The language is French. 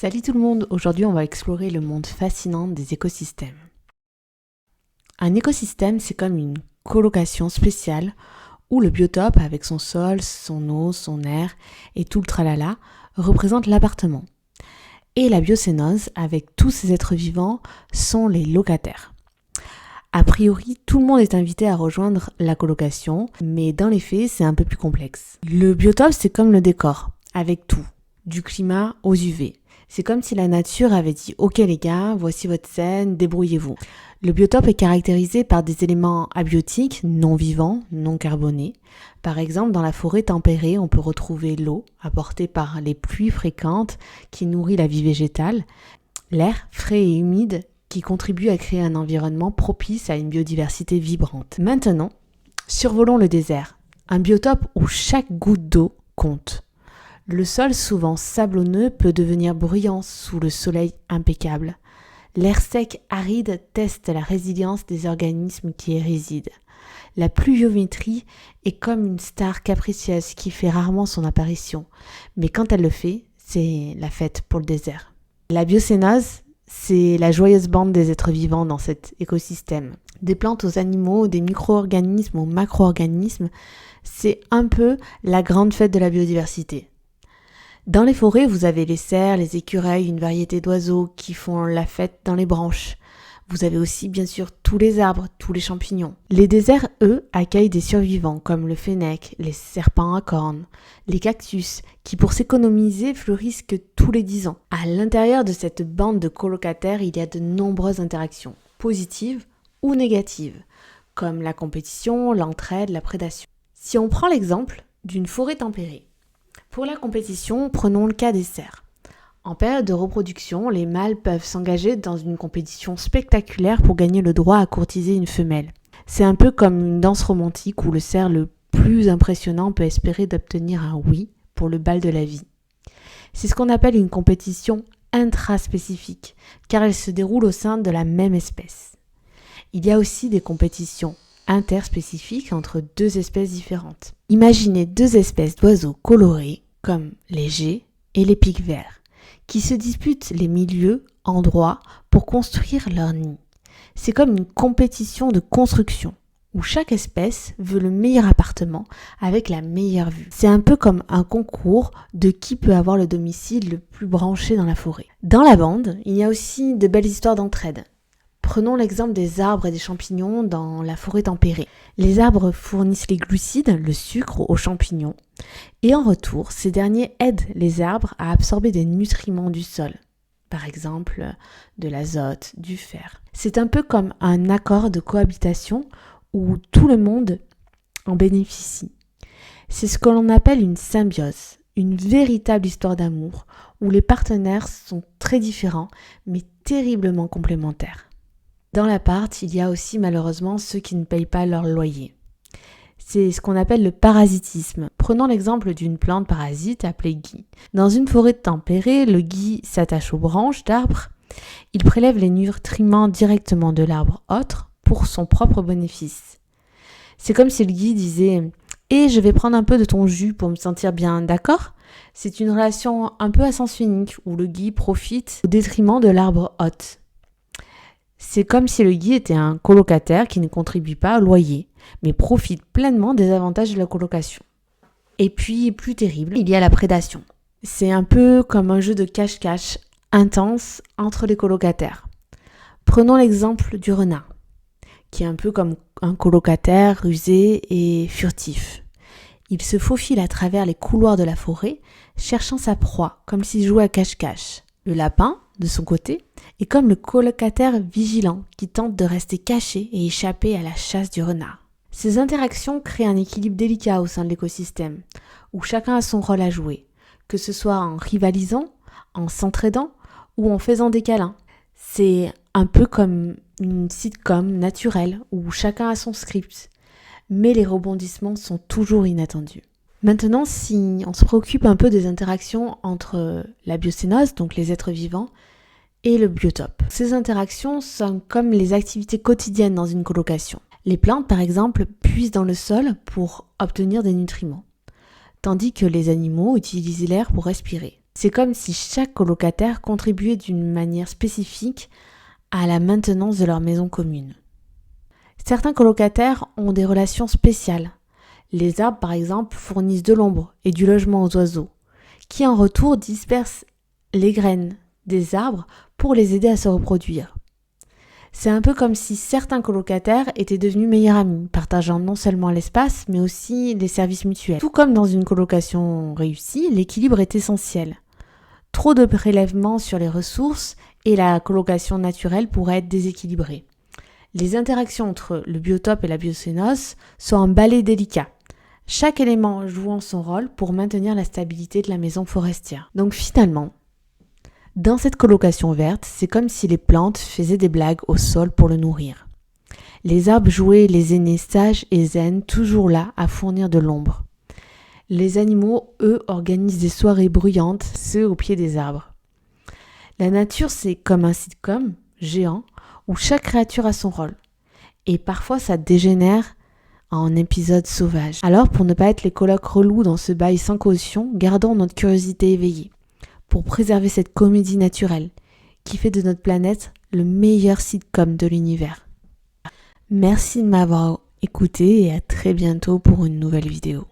Salut tout le monde, aujourd'hui on va explorer le monde fascinant des écosystèmes. Un écosystème, c'est comme une colocation spéciale où le biotope avec son sol, son eau, son air et tout le tralala représente l'appartement. Et la biocénose avec tous ces êtres vivants sont les locataires. A priori, tout le monde est invité à rejoindre la colocation, mais dans les faits, c'est un peu plus complexe. Le biotope, c'est comme le décor, avec tout, du climat aux UV. C'est comme si la nature avait dit « Ok les gars, voici votre scène, débrouillez-vous ». Le biotope est caractérisé par des éléments abiotiques, non vivants, non carbonés. Par exemple, dans la forêt tempérée, on peut retrouver l'eau apportée par les pluies fréquentes qui nourrit la vie végétale, l'air frais et humide qui contribue à créer un environnement propice à une biodiversité vibrante. Maintenant, survolons le désert, un biotope où chaque goutte d'eau compte. Le sol, souvent sablonneux, peut devenir bruyant sous le soleil impeccable. L'air sec, aride, teste la résilience des organismes qui y résident. La pluviométrie est comme une star capricieuse qui fait rarement son apparition, mais quand elle le fait, c'est la fête pour le désert. La biocénose, c'est la joyeuse bande des êtres vivants dans cet écosystème. Des plantes aux animaux, des micro-organismes aux macro-organismes, c'est un peu la grande fête de la biodiversité. Dans les forêts, vous avez les cerfs, les écureuils, une variété d'oiseaux qui font la fête dans les branches. Vous avez aussi bien sûr tous les arbres, tous les champignons. Les déserts, eux, accueillent des survivants comme le fennec, les serpents à cornes, les cactus, qui pour s'économiser fleurissent que tous les 10 ans. À l'intérieur de cette bande de colocataires, il y a de nombreuses interactions, positives ou négatives, comme la compétition, l'entraide, la prédation. Si on prend l'exemple d'une forêt tempérée, pour la compétition, prenons le cas des cerfs. En période de reproduction, les mâles peuvent s'engager dans une compétition spectaculaire pour gagner le droit à courtiser une femelle. C'est un peu comme une danse romantique où le cerf le plus impressionnant peut espérer d'obtenir un oui pour le bal de la vie. C'est ce qu'on appelle une compétition intraspécifique, car elle se déroule au sein de la même espèce. Il y a aussi des compétitions interspécifiques entre deux espèces différentes. Imaginez deux espèces d'oiseaux colorés, comme les geais et les pics verts, qui se disputent les milieux, endroits, pour construire leur nid. C'est comme une compétition de construction, où chaque espèce veut le meilleur appartement avec la meilleure vue. C'est un peu comme un concours de qui peut avoir le domicile le plus branché dans la forêt. Dans la bande, il y a aussi de belles histoires d'entraide. Prenons l'exemple des arbres et des champignons dans la forêt tempérée. Les arbres fournissent les glucides, le sucre aux champignons, et en retour, ces derniers aident les arbres à absorber des nutriments du sol, par exemple de l'azote, du fer. C'est un peu comme un accord de cohabitation où tout le monde en bénéficie. C'est ce que l'on appelle une symbiose, une véritable histoire d'amour où les partenaires sont très différents mais terriblement complémentaires. Dans l'appart, il y a aussi malheureusement ceux qui ne payent pas leur loyer. C'est ce qu'on appelle le parasitisme. Prenons l'exemple d'une plante parasite appelée gui. Dans une forêt tempérée, le gui s'attache aux branches d'arbres. Il prélève les nutriments directement de l'arbre autre pour son propre bénéfice. C'est comme si le gui disait « Et je vais prendre un peu de ton jus pour me sentir bien, d'accord ?» C'est une relation un peu à sens unique où le gui profite au détriment de l'arbre hôte. C'est comme si le gui était un colocataire qui ne contribue pas au loyer, mais profite pleinement des avantages de la colocation. Et puis, plus terrible, il y a la prédation. C'est un peu comme un jeu de cache-cache intense entre les colocataires. Prenons l'exemple du renard, qui est un peu comme un colocataire rusé et furtif. Il se faufile à travers les couloirs de la forêt, cherchant sa proie, comme s'il jouait à cache-cache. Le lapin, de son côté, est comme le colocataire vigilant qui tente de rester caché et échapper à la chasse du renard. Ces interactions créent un équilibre délicat au sein de l'écosystème, où chacun a son rôle à jouer, que ce soit en rivalisant, en s'entraidant ou en faisant des câlins. C'est un peu comme une sitcom naturelle où chacun a son script, mais les rebondissements sont toujours inattendus. Maintenant, si on se préoccupe un peu des interactions entre la biocénose, donc les êtres vivants, et le biotope. Ces interactions sont comme les activités quotidiennes dans une colocation. Les plantes, par exemple, puisent dans le sol pour obtenir des nutriments, tandis que les animaux utilisent l'air pour respirer. C'est comme si chaque colocataire contribuait d'une manière spécifique à la maintenance de leur maison commune. Certains colocataires ont des relations spéciales. Les arbres, par exemple, fournissent de l'ombre et du logement aux oiseaux, qui en retour dispersent les graines des arbres pour les aider à se reproduire. C'est un peu comme si certains colocataires étaient devenus meilleurs amis, partageant non seulement l'espace, mais aussi les services mutuels. Tout comme dans une colocation réussie, l'équilibre est essentiel. Trop de prélèvements sur les ressources et la colocation naturelle pourraient être déséquilibrées. Les interactions entre le biotope et la biocénose sont un balai délicat, chaque élément jouant son rôle pour maintenir la stabilité de la maison forestière. Donc finalement, dans cette colocation verte, c'est comme si les plantes faisaient des blagues au sol pour le nourrir. Les arbres jouaient les aînés sages et zen, toujours là à fournir de l'ombre. Les animaux, eux, organisent des soirées bruyantes, ceux au pied des arbres. La nature, c'est comme un sitcom géant où chaque créature a son rôle. Et parfois, ça dégénère en épisode sauvage. Alors, pour ne pas être les colocs relous dans ce bail sans caution, gardons notre curiosité éveillée pour préserver cette comédie naturelle qui fait de notre planète le meilleur sitcom de l'univers. Merci de m'avoir écouté et à très bientôt pour une nouvelle vidéo.